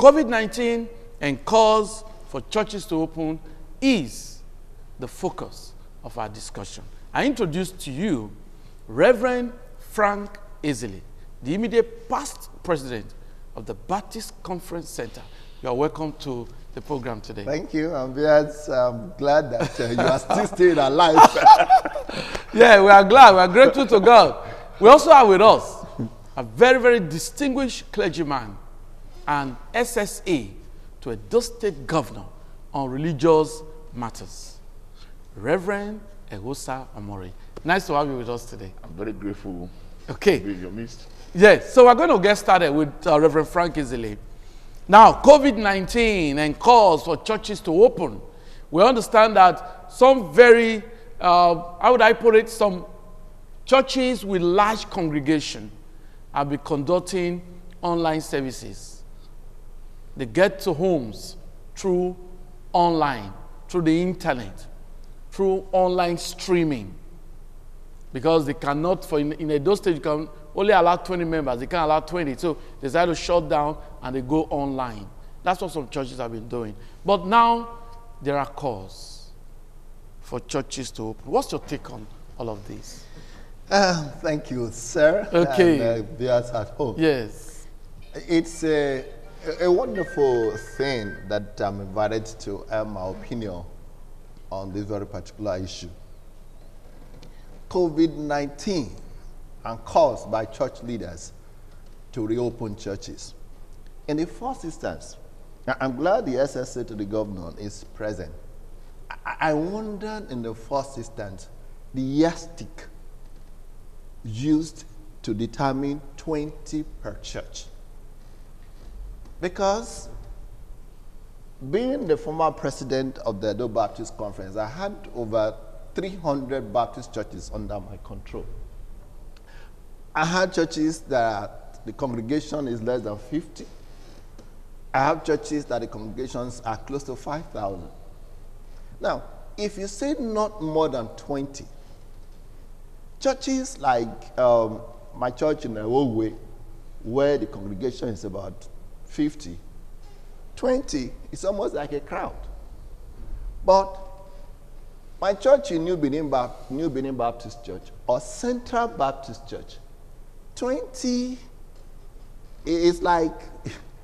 COVID-19 and cause for churches to open is the focus of our discussion. I introduce to you Reverend Frank Easily, the immediate past president of the Baptist Conference Center. You are welcome to the program today. Thank you. I'm glad that you are still staying alive. Yeah, we are glad. We are grateful to God. We also have with us a very, very distinguished clergyman and SSA to Edo State Governor on religious matters, Reverend Ewosa Omori. Nice to have you with us today. I'm very grateful to be in your midst. Yes, so we're going to get started with Reverend Frank Easily. Now, COVID-19 and calls for churches to open. We understand that some very, how would I put it, some churches with large congregation have been conducting online services. They get to homes through online, through the internet, through online streaming. Because they cannot, in Edo State, you can only allow 20 members. They can't allow 20. So they decide to shut down and they go online. That's what some churches have been doing. But now there are calls for churches to open. What's your take on all of this? Thank you, sir. Okay. And viewers at home. Yes. It's a wonderful thing that I'm invited to air my opinion on this very particular issue. COVID-19 and calls by church leaders to reopen churches. In the first instance, I'm glad the SSA to the governor is present. I wondered in the first instance the yardstick used to determine 20 per church. Because being the former president of the Edo Baptist Conference, I had over 300 Baptist churches under my control. I had churches that the congregation is less than 50. I have churches that the congregations are close to 5,000. Now, if you say not more than 20, churches like my church in Owe, where the congregation is about 50, 20 is almost like a crowd. But my church in New Benin Baptist Church or Central Baptist Church, 20 is like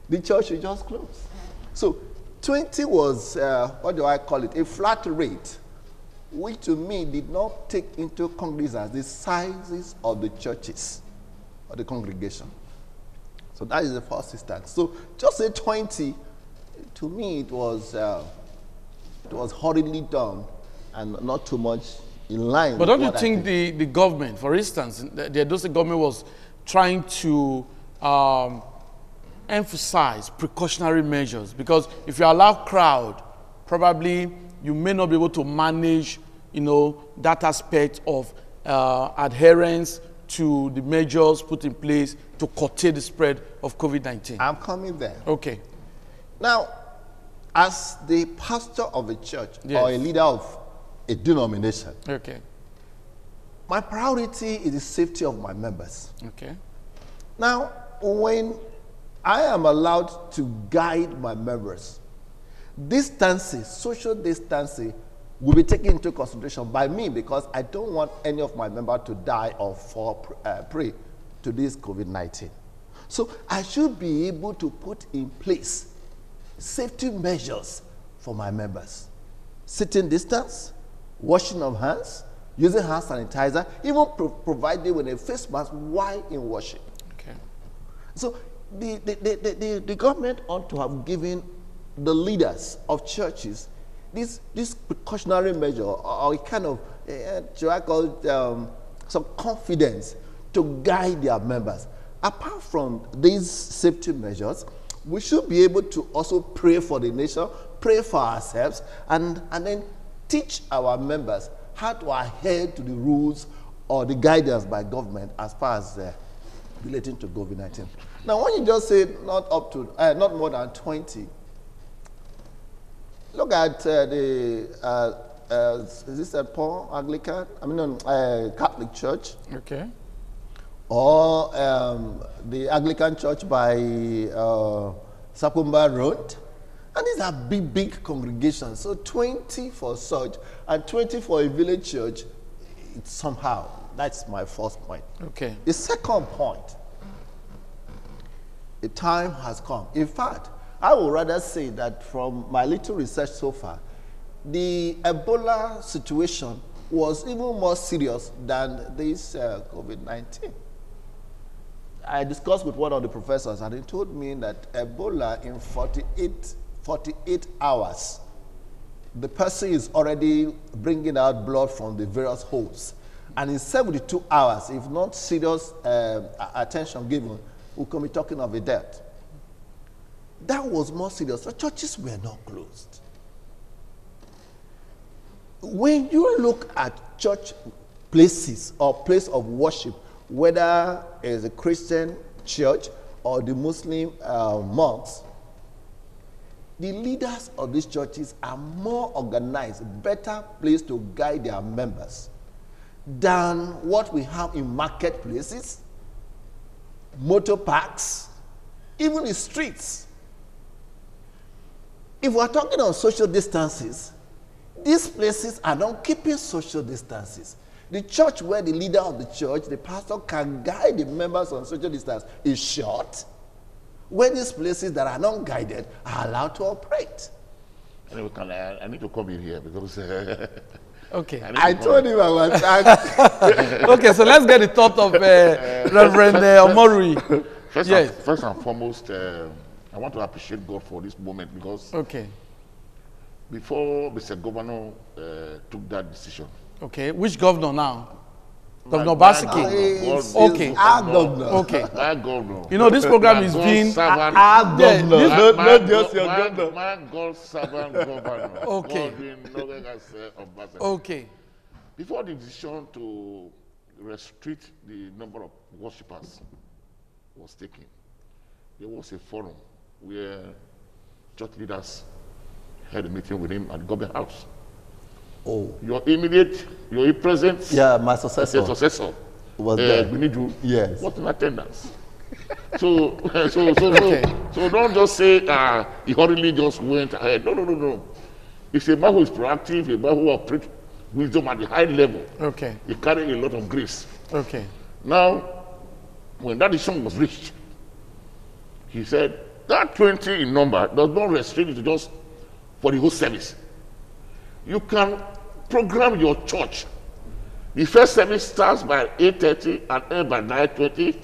the church is just closed. So 20 was, what do I call it, a flat rate, which to me did not take into cognizance the sizes of the churches or the congregation. So that is the first instance. So just say 20, to me it was hurriedly done and not too much in line. But don't you think the government, for instance, the Edo State government was trying to emphasize precautionary measures? Because if you allow crowd, probably you may not be able to manage, that aspect of adherence to the measures put in place to curtail the spread of COVID-19. I'm coming there. Okay. Now, as the pastor of a church or a leader of a denomination, okay, my priority is the safety of my members. Okay. Now, when I am allowed to guide my members, distancing, social distancing will be taken into consideration by me because I don't want any of my members to die or fall prey to this COVID-19. So I should be able to put in place safety measures for my members. Sitting distance, washing of hands, using hand sanitizer, even provided with a face mask while in washing. Okay. So the government ought to have given the leaders of churches this precautionary measure or a kind of, should I call it, some confidence to guide their members. Apart from these safety measures, we should be able to also pray for the nation, pray for ourselves, and then teach our members how to adhere to the rules or the guidance by government as far as relating to COVID-19. Now, when you just say not more than 20, look at is this St. Paul Anglican? Catholic Church. Okay. Or the Anglican Church by Sapumba Road. And these are big, big congregations. So 20 for such and 20 for a village church, it's somehow. That's my first point. Okay. The second point, the time has come. In fact, I would rather say that from my little research so far, the Ebola situation was even more serious than this COVID-19. I discussed with one of the professors, and he told me that Ebola in 48 hours, the person is already bringing out blood from the various holes. And in 72 hours, if not serious attention given, we can be talking of a death. That was more serious. The churches were not closed. When you look at church places or place of worship, whether it's a Christian church or the Muslim monks, the leaders of these churches are more organized, better placed to guide their members than what we have in marketplaces, motor parks, even the streets. If we're talking on social distances, these places are not keeping social distances. The church where the leader of the church, the pastor, can guide the members on social distance is short, where these places that are not guided are allowed to operate. Anyway, I need to come in here because okay. I told him I was angry. Okay, so let's get the thought of Reverend Omori. First and foremost, I want to appreciate God for this moment because before Mr. Governor took that decision. Okay, which governor now? Governor Basiki. Okay. Our governor. Okay. My governor. You know, this program is being... Our governor. Not just your governor. My God servant governor. Okay. Okay. Before the decision to restrict the number of worshippers was taken, there was a forum where church leaders had a meeting with him at the government house. Oh. Your present, my successor was there. Binidu, yes, was in attendance. so don't just say he hurriedly just went ahead. No. It's a man who is proactive, a man who operates wisdom at the high level. Okay. He carried a lot of grace. Okay. Now, when that decision was reached, he said that 20 in number does not restrict it to just for the whole service. You can program your church. The first service starts by 8:30 and ends by 9:20.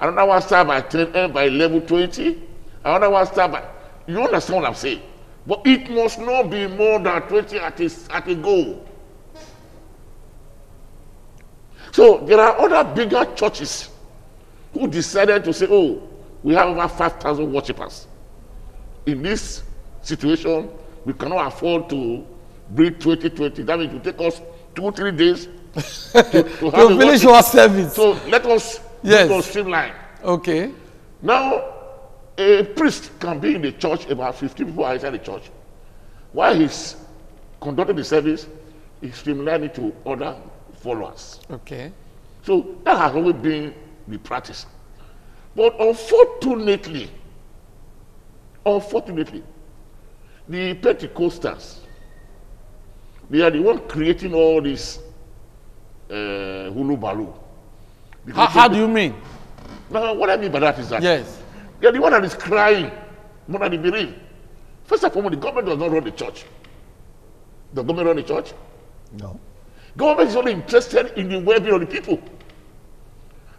Another one starts by 10, ends by 11:20. Another one starts by... You understand what I'm saying? But it must not be more than 20 at a go. So there are other bigger churches who decided to say, oh, we have over 5,000 worshippers. In this situation, we cannot afford to bring 2020. That means it will take us 2-3 days to have to finish our service. So let us streamline. Okay. Now, a priest can be in the church, about 50 people are inside the church. While he's conducting the service, he's streamlining to other followers. Okay. So that has always been the practice. But unfortunately, the Pentecostals, they are the one creating all this hulu balu. How do you mean? Now, what I mean by that is that yes, they are the one that is crying more than they believe. First of all, the government does not run the church. The government run the church? No. Government is only interested in the well-being of the people.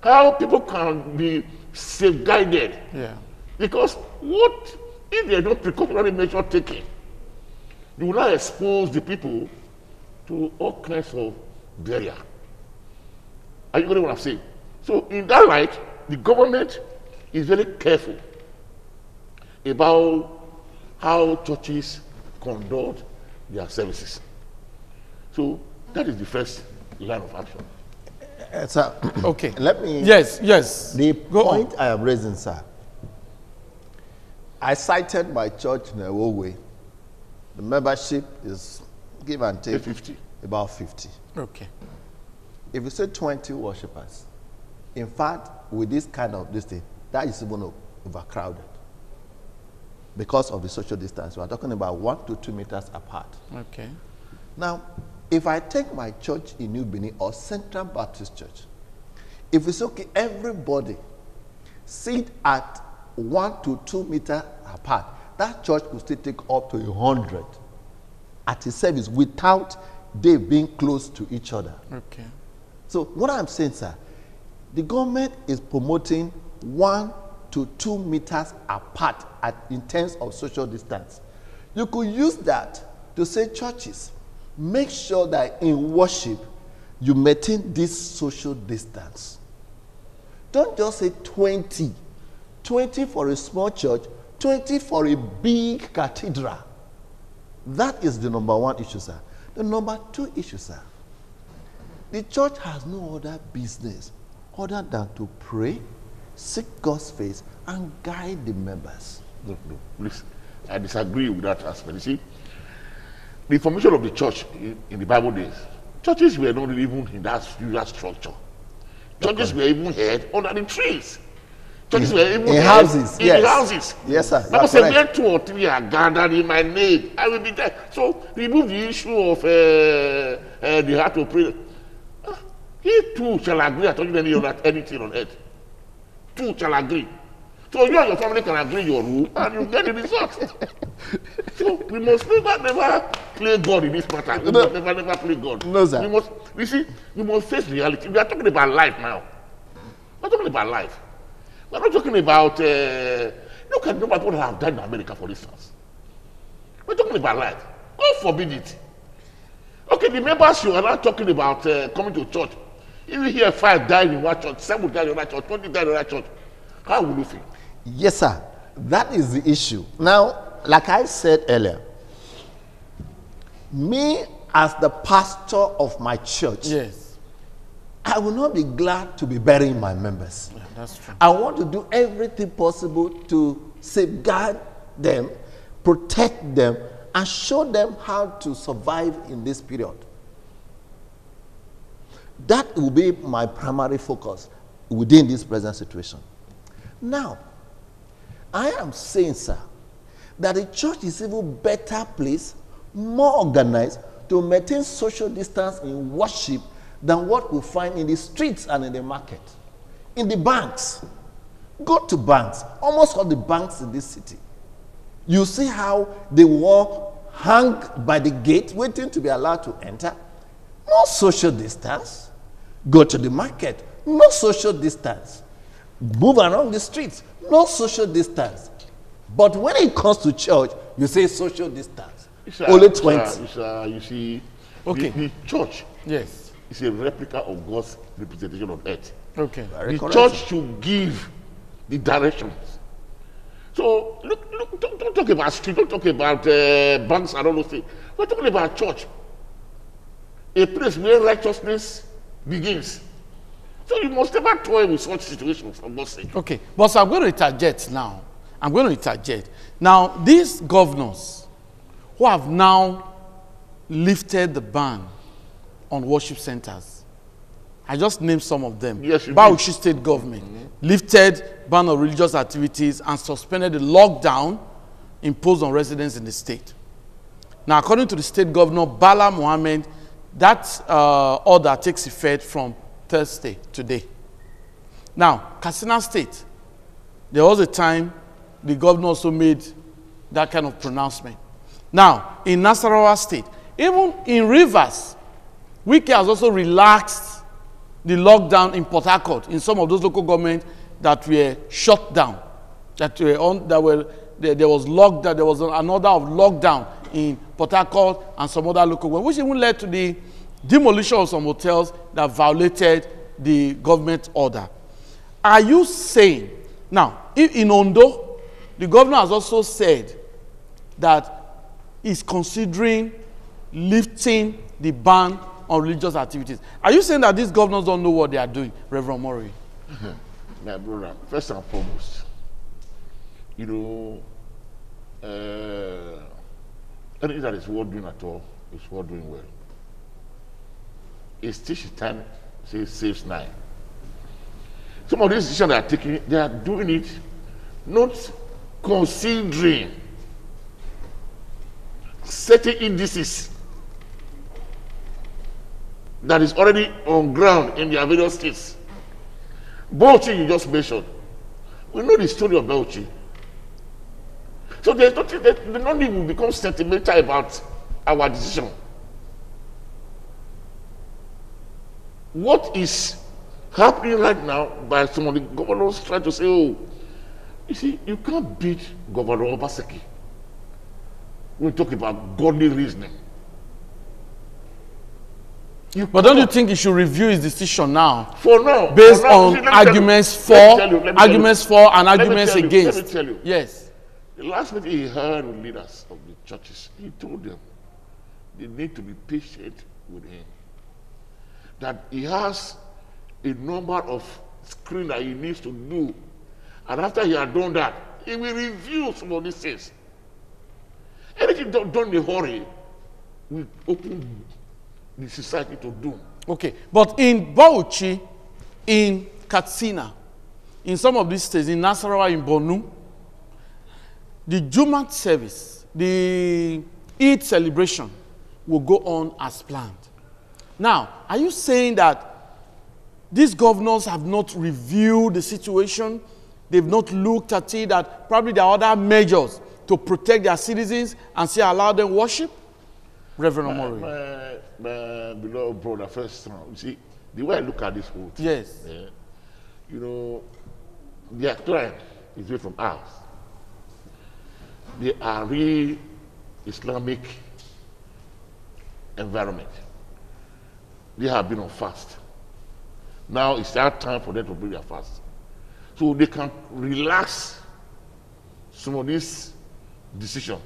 How people can be safeguarded. Yeah. Because what if there are no precautionary measure taken? You will not expose the people to all kinds of barrier. Are you getting what I'm saying? So in that light, the government is very careful about how churches conduct their services. So that is the first line of action. Sir, okay. Let me... Yes. The Go point on. I am raising, sir, I cited my church in a way. The membership is, give and take, 50. About 50. Okay. If you say 20 worshippers, in fact, with this kind of this thing, that is even overcrowded. because of the social distance. We are talking about 1 to 2 meters apart. Okay. Now, if I take my church in New Benin or Central Baptist Church, if it's okay, everybody sit at 1 to 2 meters apart, that church could still take up to 100 at a service without they being close to each other. Okay. So what I'm saying, sir, the government is promoting 1 to 2 meters apart in terms of social distance. You could use that to say, churches, make sure that in worship you maintain this social distance. Don't just say 20. 20 for a small church, 20 for a big cathedral. That is the number one issue, sir. The number two issue, sir. The church has no other business other than to pray, seek God's face, and guide the members. No, please. I disagree with that aspect. You see, the formation of the church in the Bible days, churches were not even in that usual structure. Churches were even held under the trees. Churches were even in houses. In the houses. Yes, sir. Bible said, where 2 or 3 are gathered in my name, I will be there. So remove the issue of the heart to pray. He too shall agree at anything on earth. 2 shall agree. So you and your family can agree your rule and you get the result. So we must never play God in this matter. We must never play God. No, sir. We must face reality. We are talking about life now. We're talking about life. We're not talking about, look at the number of people that have died in America, for instance. We're talking about life. God forbid it. Okay, the members you are not talking about coming to church. If you hear 5 died in one church, 7 died in one church, 20 died in one church, how will you feel? Yes, sir. That is the issue. Now, like I said earlier, me as the pastor of my church, Yes. I will not be glad to be burying my members. Yeah, that's true. I want to do everything possible to safeguard them, protect them, and show them how to survive in this period. That will be my primary focus within this present situation. Now, I am saying, sir, that the church is even better placed, more organized, to maintain social distance in worship than what we find in the streets and in the market. In the banks, go to banks, almost all the banks in this city. You see how they were hung by the gate, waiting to be allowed to enter. No social distance. Go to the market, no social distance. Move around the streets, no social distance. But when it comes to church, you say social distance. Only 20. You see, Okay. the church Yes. is a replica of God's representation on earth. Okay. Very The correct. church should give the directions. So look, don't talk about street, don't talk about banks and all those things. We're talking about church, a place where righteousness begins. So you must never toy with such situations, for God's sake. Okay. But so I'm going to interject now. I'm going to interject. Now, these governors who have now lifted the ban on worship centers, I just named some of them. Yes, you Bauchi State Government lifted ban on religious activities and suspended the lockdown imposed on residents in the state. Now, according to the state governor, Bala Mohammed, that order takes effect from Thursday, today. Now, Katsina State, there was a time the governor also made that kind of pronouncement. Now, in Nasarawa State, even in Rivers, Wike has also relaxed the lockdown in Port Harcourt, in some of those local governments that were shut down, that were on, that were there was lockdown. There was another of lockdown in Port Harcourt and some other local governments, which even led to the demolition of some hotels that violated the government order. Are you saying now, in Ondo, the governor has also said that he's considering lifting the ban on religious activities. Are you saying that these governors don't know what they are doing, Reverend Murray? My brother, first and foremost, you know, anything that is worth doing at all is worth doing well. It's teach time, saves 9. Some of these decisions they are taking, they are doing it not considering certain indices that is already on ground in their various states. Bauchi, you just mentioned. We know the story of Bauchi. So there's nothing that no need will become sentimental about our decision. What is happening right now by some of the governors trying to say, oh, you see, you can't beat Governor Obaseki. We talk about godly reasoning. But don't you think he should review his decision now? For now. Based for now, on see, arguments for, and arguments against. Let me tell you. Yes. The last meeting he had with leaders of the churches, he told them they need to be patient with him. That he has a number of screens that he needs to do. And after he had done that, he will review some of these things. Anything done in a hurry will open the society to doom. Okay, but in Bauchi, in Katsina, in some of these states, in Nasarawa, in Borno, the Jumat service, the Eid celebration will go on as planned. Now, are you saying that these governors have not reviewed the situation? They've not looked at it, that probably there are other measures to protect their citizens and say allow them worship? Reverend Omori. My beloved brother, first, you see, the way I look at this whole thing, yes. You know, their client is away from ours. They are real Islamic environment. They have been on fast. Now it's that time for them to bring their fast. So they can relax some of this decision.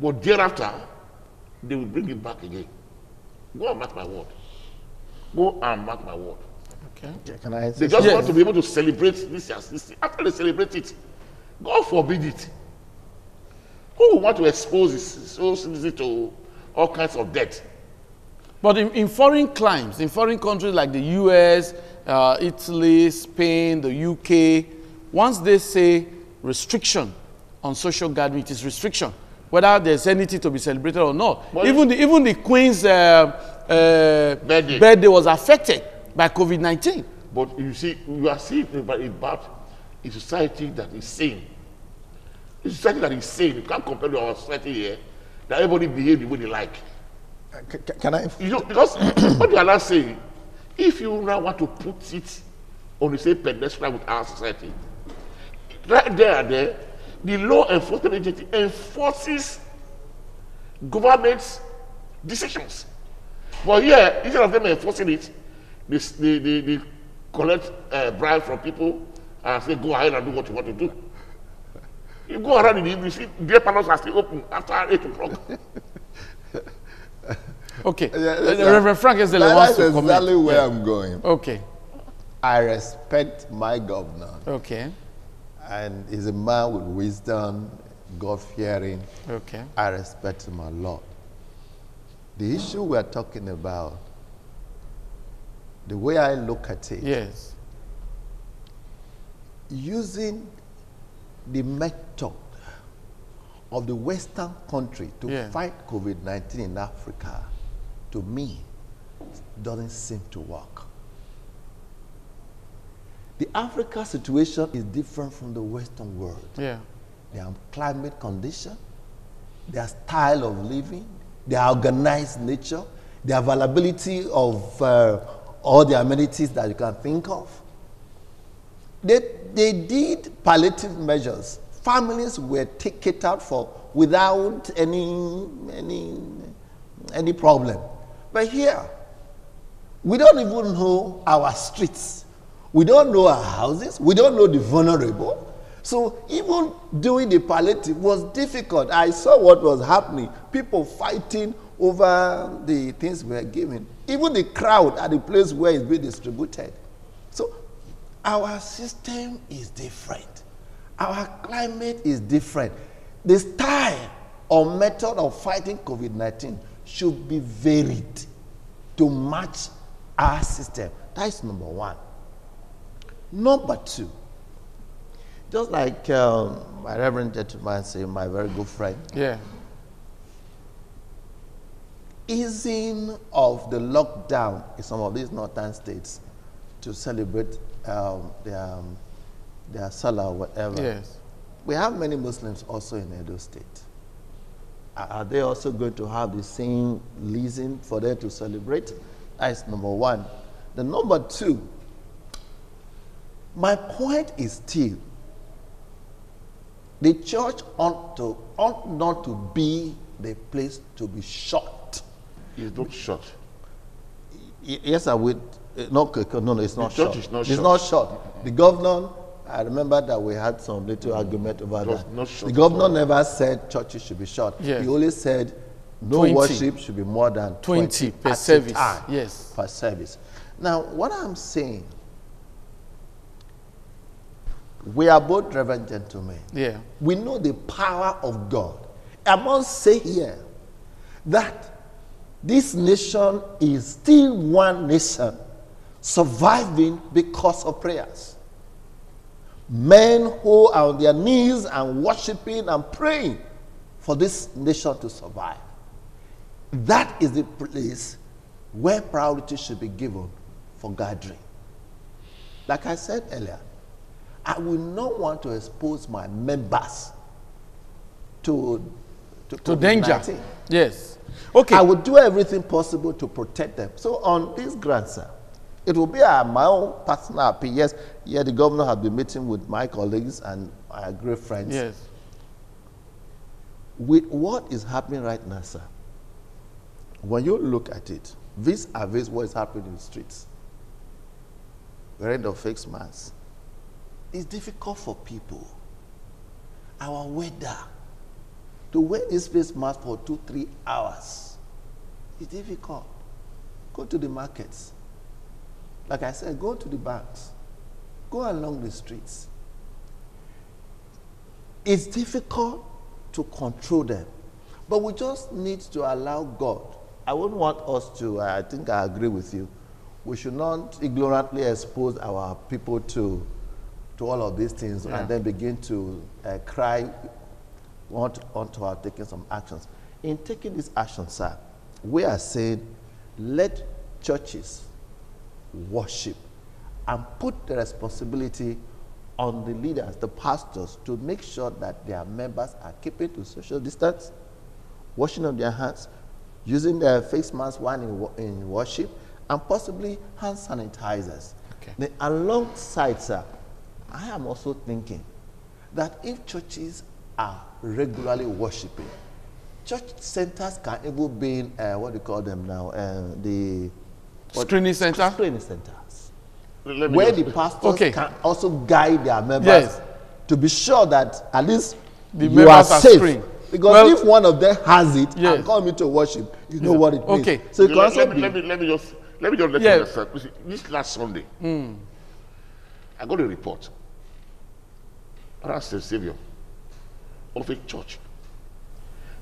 But thereafter, they will bring it back again. Go and mark my word. Go and mark my word. Okay. Yeah, can I They just want to be able to celebrate this as this. After they celebrate it, God forbid it. Who will want to expose his whole citizen to all kinds of death? But in foreign climes, in foreign countries like the US, Italy, Spain, the UK, once they say restriction on social gathering, it is restriction, whether there's anything to be celebrated or not. But even the Queen's birthday was affected by COVID-19. But you see, you are seeing about a society that is sane. A society that is sane. You can't compare to our society here, that everybody behave the way they like. Can I? You know, because what you are not saying, if you now want to put it on the same pedestal with our society, right there and there, the law enforcement agency enforces government's decisions. But here, instead of them enforcing it, they collect bribe from people and say, go ahead and do what you want to do. You go around in the evening, see, beer parlors are still open after 8 o'clock. Okay. Reverend Frank Ezele wants to comment. That's exactly where I'm going. Okay. I respect my governor. Okay. And he's a man with wisdom, God-fearing. Okay. I respect him a lot. The issue we're talking about, the way I look at it, yes, using the method of the Western country to fight COVID-19 in Africa, to me, doesn't seem to work. The Africa situation is different from the Western world. Yeah. Their climate condition, their style of living, their organized nature, the availability of all the amenities that you can think of. They did palliative measures. Families were taken out for without any problem. But here, we don't even know our streets. We don't know our houses. We don't know the vulnerable. So even doing the palliative was difficult. I saw what was happening. People fighting over the things we were given. Even the crowd at the place where it's being distributed. So our system is different. Our climate is different. The style or method of fighting COVID-19 should be varied to match our system. That is number one. Number two, just like my reverend gentleman said, my very good friend. Yeah. easing of the lockdown in some of these northern states to celebrate their Salah or whatever. Yes. We have many Muslims also in Edo State. Are they also going to have the same reason for them to celebrate? That's number one. The number two, my point is still, the church ought not to be the place to be shut. It's not shut. Yes, I would. No, it's not shut. The church is not it's shut. not shut. The governor, I remember that we had some little argument over It was that. not shut The governor at all. never said churches should be shut. Yes. He only said no 20. worship should be more than 20 per at a service. time. Yes. Per service. Now, what I'm saying, we are both reverend gentlemen. Yeah. We know the power of God. I must say here that this nation is still one nation surviving because of prayers. Men who are on their knees and worshiping and praying for this nation to survive. That is the place where priority should be given for gathering. Like I said earlier, I will not want to expose my members to danger. COVID-19. Yes. Okay. I will do everything possible to protect them. So on this grant, sir, it will be my own personal appeal. Yes, yeah, the governor has been meeting with my colleagues and my great friends. Yes. With what is happening right now, sir, when you look at it, vis-a-vis what is happening in the streets, wearing the face masks, it's difficult for people. Our weather, to wear this face mask for 2-3 hours, it's difficult. Go to the markets. Like I said, go to the banks. Go along the streets. It's difficult to control them. But we just need to allow God. I wouldn't want us to, I think I agree with you, we should not ignorantly expose our people to all of these things and then begin to cry, want to have taken some actions. In taking these actions, sir, we are saying let churches worship and put the responsibility on the leaders, the pastors, to make sure that their members are keeping to social distance, washing of their hands, using their face masks while in worship, and possibly hand sanitizers. Okay. Then alongside, sir, I am also thinking that if churches are regularly worshiping, church centers can even be in, what do you call them now? Screening center? Screening centers. Where The pastors Okay. can also guide their members Yes. to be sure that at least The you members are are safe. screened. Because Well, if one of them has it yes. and come into worship, you know what it means. Okay. So it can also let be. me just let you Yeah. understand. You see, this last Sunday, I got a report. Around the Savior of a church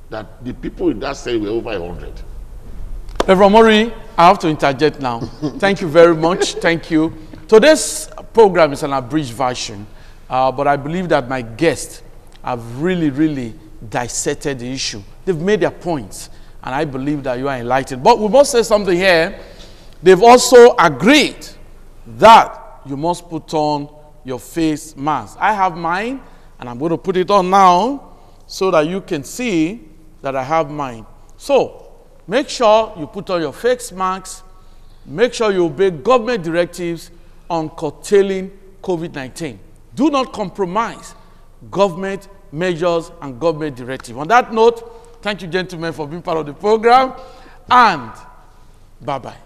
that the people in that city were over 100. Reverend Mori, I have to interject now. Thank you very much. Thank you. Today's program is an abridged version, but I believe that my guests have really dissected the issue. They've made their points, and I believe that you are enlightened. But we must say something here. They've also agreed that you must put on your face mask. I have mine, and I'm going to put it on now so that you can see that I have mine. So, make sure you put on your face masks. Make sure you obey government directives on curtailing COVID-19. Do not compromise government measures and government directives. On that note, thank you, gentlemen, for being part of the program, and bye-bye.